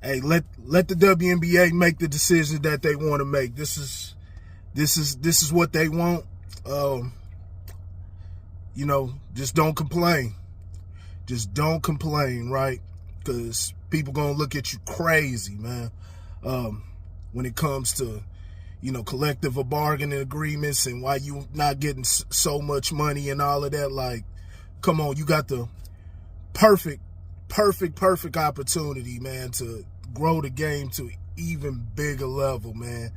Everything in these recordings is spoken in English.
Hey, let the WNBA make the decision that they want to make. This is what they want. Just don't complain. Just don't complain, right? Because people gonna look at you crazy, man. When it comes to, collective bargaining agreements and why you not getting so much money and all of that. Like, come on, you got the perfect opportunity, man, to grow the game to even bigger level, man.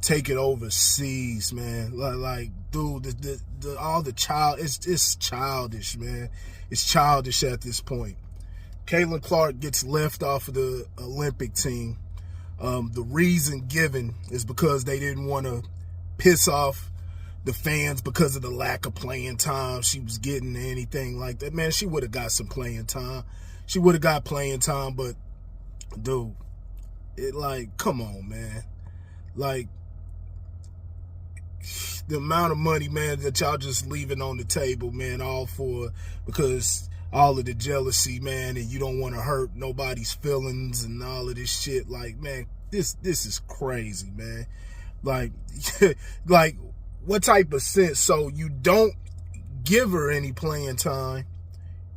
Take it overseas, man. Like, dude, it's childish, man. It's childish at this point. Caitlin Clark gets left off of the Olympic team. The reason given is because they didn't want to piss off the fans because of the lack of playing time she was getting, anything like that. Man, she would have got some playing time. She would have got playing time, but, dude, come on, man. Like, the amount of money, man, that y'all just leaving on the table, man, all for, because all of the jealousy, man, and you don't want to hurt nobody's feelings and all of this shit. Like, man, this is crazy, man. Like, like, what type of sense? So you don't give her any playing time.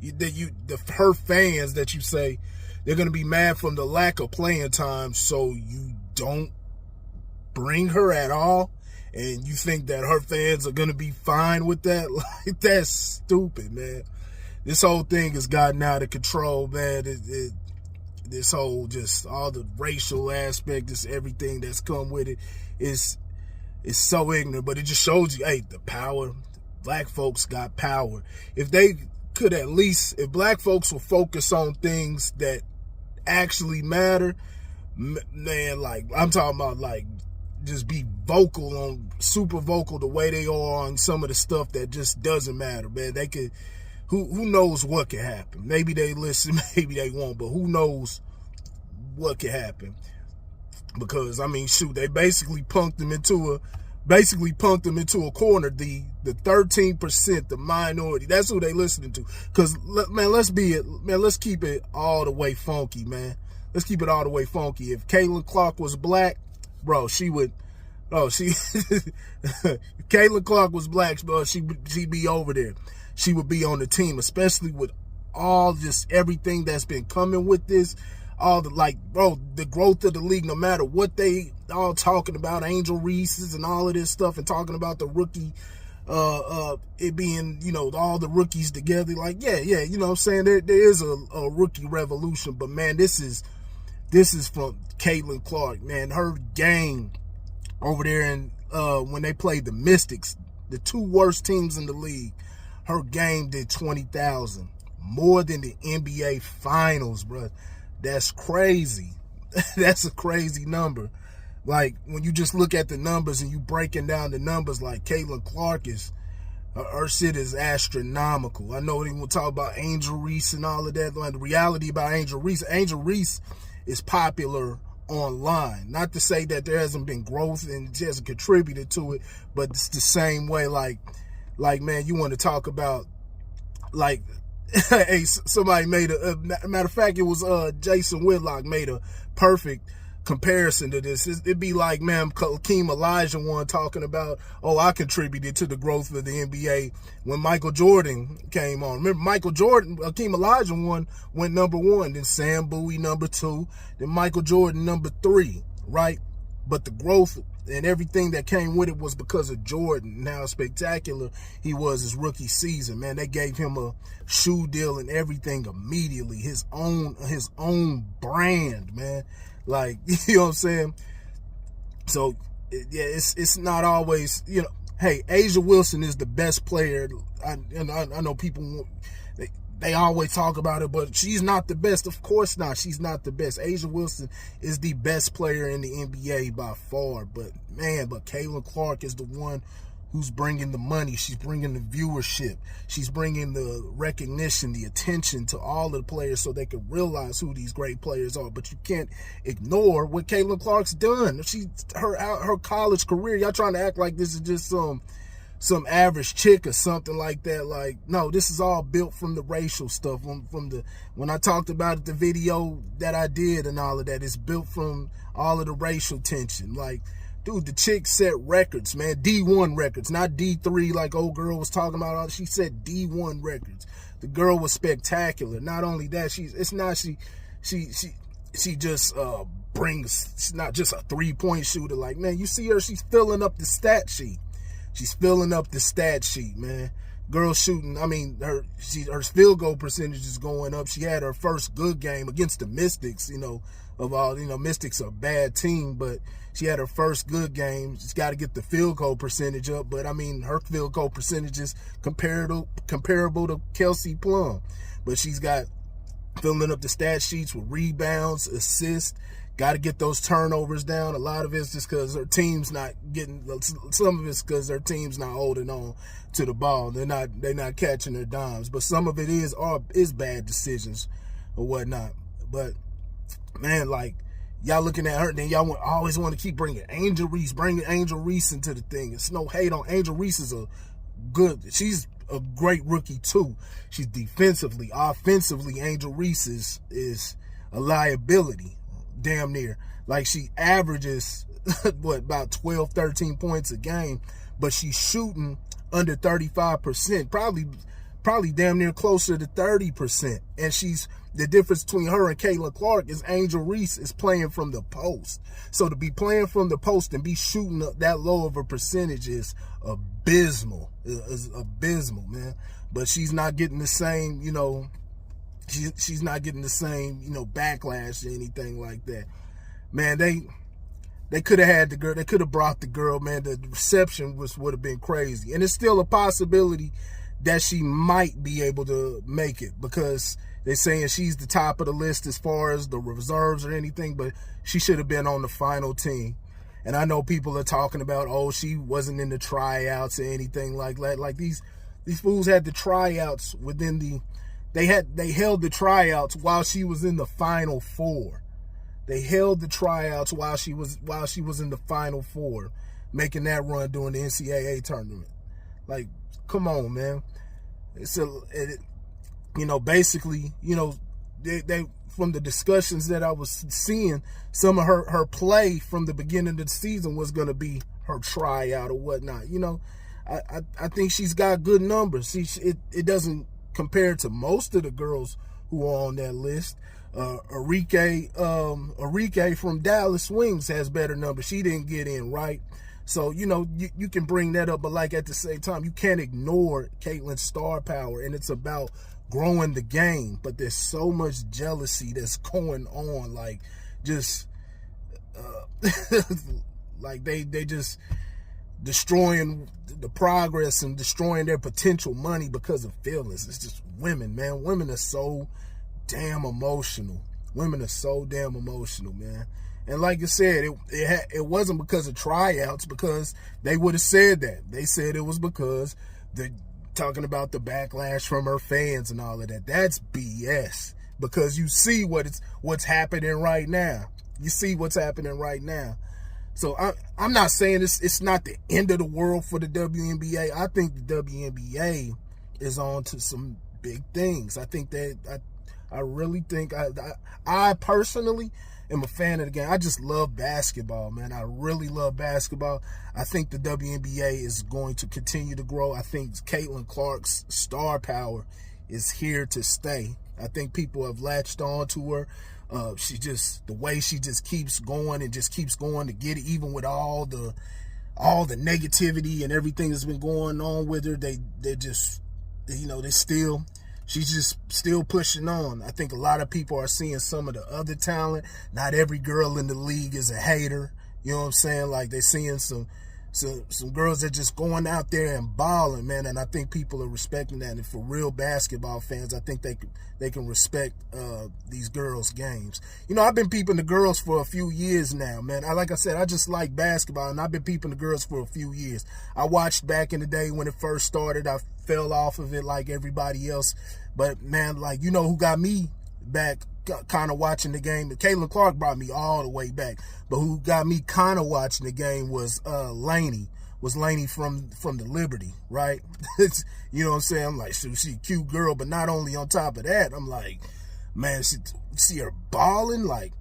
Her fans that you say they're gonna be mad from the lack of playing time, so you don't bring her at all, and you think that her fans are gonna be fine with that? Like, that's stupid, man. This whole thing has gotten out of control, man. This whole, just all the racial aspect, just everything that's come with it is so ignorant. But it just shows you, hey, the power. Black folks got power. If they could at least, if black folks will focus on things that actually matter, man, like, I'm talking about, like, just be vocal super vocal the way they are on some of the stuff that just doesn't matter, man. They could, who knows what could happen. Maybe they listen, maybe they won't, but who knows what could happen. Because, I mean, shoot, they basically punked them into a corner. The 13%, the minority, that's who they listening to. Because, man, let's keep it all the way funky, man. Let's keep it all the way funky. If Caitlin Clark was black, bro, if Caitlin Clark was black, bro, she'd be over there. She would be on the team, especially with all just everything that's been coming with this. All the, like, bro, the growth of the league, no matter what they all talking about, Angel Reese's and all of this stuff, and talking about the rookie, it being, all the rookies together. Like, yeah, you know what I'm saying? There is a rookie revolution, but, man, this is from Caitlin Clark, man. Her game over there in, when they played the Mystics, the two worst teams in the league, her game did 20,000, more than the NBA Finals, bro. That's crazy. That's a crazy number. Like, when you just look at the numbers and you breaking down the numbers, like, Caitlin Clark her shit is astronomical. I know they will talk about Angel Reese and all of that. Like, the reality about Angel Reese is popular online. Not to say that there hasn't been growth and she hasn't contributed to it, but it's the same way. Like, man, you want to talk about, like, hey, somebody made matter of fact, it was Jason Whitlock made a perfect comparison to this. It'd be like, man, Hakeem Olajuwon talking about, I contributed to the growth of the NBA when Michael Jordan came on. Remember, Hakeem Olajuwon went number 1, then Sam Bowie number 2, then Michael Jordan number 3, right? But the growth and everything that came with it was because of Jordan and how spectacular he was his rookie season, man. They gave him a shoe deal and everything immediately, his own brand, man. Like, you know what I'm saying? So, yeah, it's not always, hey, Asia Wilson is the best player. I know people, they always talk about it, but she's not the best. Of course not. She's not the best. Asia Wilson is the best player in the NBA by far. But, man, Caitlin Clark is the one who's bringing the money. She's bringing the viewership. She's bringing the recognition, the attention to all of the players so they can realize who these great players are. But you can't ignore what Caitlin Clark's done. Her college career, y'all trying to act like this is just some some average chick or something like that. Like, no, this is all built from the racial stuff. When I talked about it, the video that I did and all of that, it's built from all of the racial tension. Like, dude, the chick set records, man. D1 records, not D3 like old girl was talking about. She set D1 records. The girl was spectacular. Not only that, she just brings, she's not just a 3-point shooter. Like, man, you see her, she's filling up the stat sheet. She's filling up the stat sheet, man. Girl shooting, I mean, her field goal percentage is going up. She had her first good game against the Mystics, Mystics are a bad team, but she had her first good game. She's got to get the field goal percentage up, but I mean, her field goal percentage is comparable to Kelsey Plum. But she's got filling up the stat sheets with rebounds, assists. Got to get those turnovers down. A lot of it's just because her team's not getting. Some of it's because their team's not holding on to the ball. They're not catching their dimes. But some of it is bad decisions or whatnot. But man, like, y'all looking at her, then y'all always want to keep bringing Angel Reese into the thing. It's no hate on Angel Reese. She's a great rookie too. She's defensively, offensively. Angel Reese is a liability. Damn near. Like, she averages about 12, 13 points a game, but she's shooting under 35%, probably damn near closer to 30%. And the difference between her and Caitlin Clark is Angel Reese is playing from the post. So to be playing from the post and be shooting that low of a percentage is abysmal. Is abysmal, man. But she's not getting the same, she's not getting the same, backlash or anything like that. Man, they could have had the girl. They could have brought the girl, man. The reception would have been crazy. And it's still a possibility that she might be able to make it because they're saying she's the top of the list as far as the reserves or anything, but she should have been on the final team. And I know people are talking about, she wasn't in the tryouts or anything like that. Like, these fools had the tryouts within the... They held the tryouts while she was in the Final Four. They held the tryouts while she was in the Final Four, making that run during the NCAA tournament. Like, come on, man. Basically, they from the discussions that I was seeing, some of her play from the beginning of the season was going to be her tryout or whatnot. I think she's got good numbers. It doesn't compare to most of the girls who are on that list. Arike from Dallas Wings has better numbers. She didn't get in, right? So, you can bring that up, but like at the same time, you can't ignore Caitlin's star power, and it's about growing the game. But there's so much jealousy that's going on, like, just like they just destroying the progress and destroying their potential money because of feelings. It's just women, man. Women are so damn emotional. Women are so damn emotional, man. And like I said, it wasn't because of tryouts, because they would have said that. They said it was because they're talking about the backlash from her fans and all of that. That's BS, because you see what's happening right now. You see what's happening right now. So I'm not saying it's not the end of the world for the WNBA. I think the WNBA is on to some big things. I think that I really think I personally am a fan of the game. I just love basketball, man. I really love basketball. I think the WNBA is going to continue to grow. I think Caitlin Clark's star power is here to stay. I think people have latched on to her. The way she just keeps going and just keeps going to get it, even with all the negativity and everything that's been going on with her. She's just still pushing on. I think a lot of people are seeing some of the other talent. Not every girl in the league is a hater. You know what I'm saying? Like, they're seeing some girls that just going out there and balling, man. And I think people are respecting that. And for real basketball fans, I think they can respect these girls' games. I've been peeping the girls for a few years now, man. Like I said, I just like basketball, and I've been peeping the girls for a few years. I watched back in the day when it first started. I fell off of it like everybody else. But, man, like, who got me back kind of watching the game? Caitlin Clark brought me all the way back. But who got me kind of watching the game was Lainey was Lainey from the Liberty, right? You know what I'm saying? I'm like, she a cute girl, but not only on top of that, I'm like, man, see her balling. Like,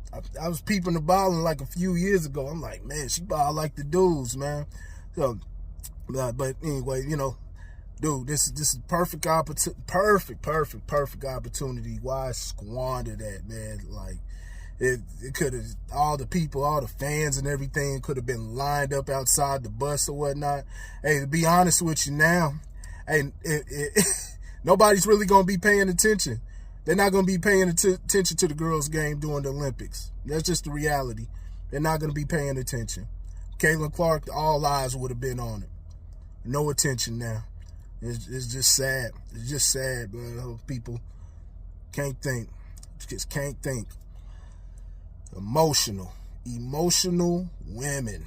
I was peeping her balling like a few years ago. I'm like, man, she ball like the dudes, man. So, but anyway, you know, dude, this is perfect opportunity. Perfect opportunity. Why squander that, man? Like, it could have, all the people, all the fans and everything could have been lined up outside the bus or whatnot. Hey, to be honest with you now, hey, nobody's really going to be paying attention. They're not going to be paying attention to the girls' game during the Olympics. That's just the reality. They're not going to be paying attention. Caitlin Clark, all eyes would have been on it. No attention now. It's just sad. It's just sad, bro. People can't think. Just can't think. Emotional women.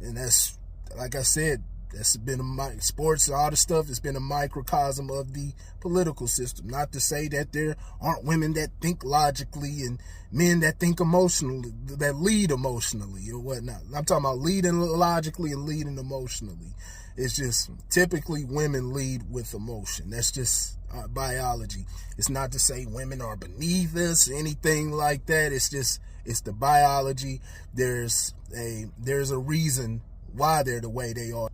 And that's, like I said, that's been sports and all the stuff. It's been a microcosm of the political system. Not to say that there aren't women that think logically and men that think emotionally, that lead emotionally or whatnot. I'm talking about leading logically and leading emotionally. It's just typically women lead with emotion. That's just biology. It's not to say women are beneath us, anything like that. It's just, it's the biology. There's a reason why they're the way they are.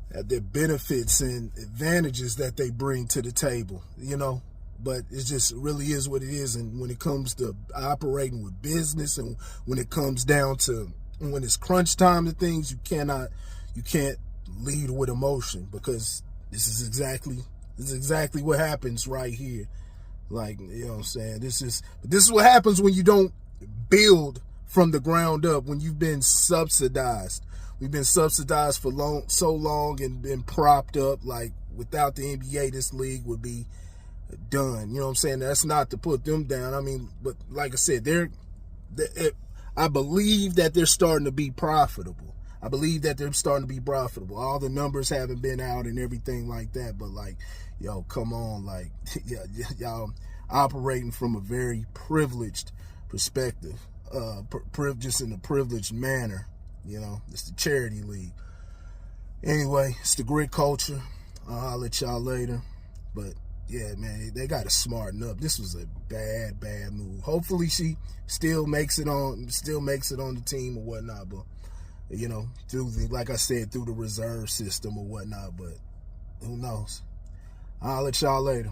Their benefits and advantages that they bring to the table, you know. But it just really is what it is. And when it comes to operating with business, and when it comes down to when it's crunch time to things, you can't lead with emotion, because this is exactly what happens right here. Like, you know what I'm saying? This is what happens when you don't build from the ground up, when you've been subsidized. We've been subsidized for so long and been propped up. Like, without the NBA, this league would be done. You know what I'm saying? That's not to put them down. I mean, but like I said, I believe that they're starting to be profitable. All the numbers haven't been out and everything like that, but like, yo, come on, like, y'all operating from a very privileged perspective, just in a privileged manner. You know, it's the charity league. Anyway, it's the grit culture. I'll let y'all later. But yeah, man, they got to smarten up. This was a bad move. Hopefully she still makes it on the team or whatnot. But, you know, like I said, through the reserve system or whatnot. But who knows? I'll let y'all later.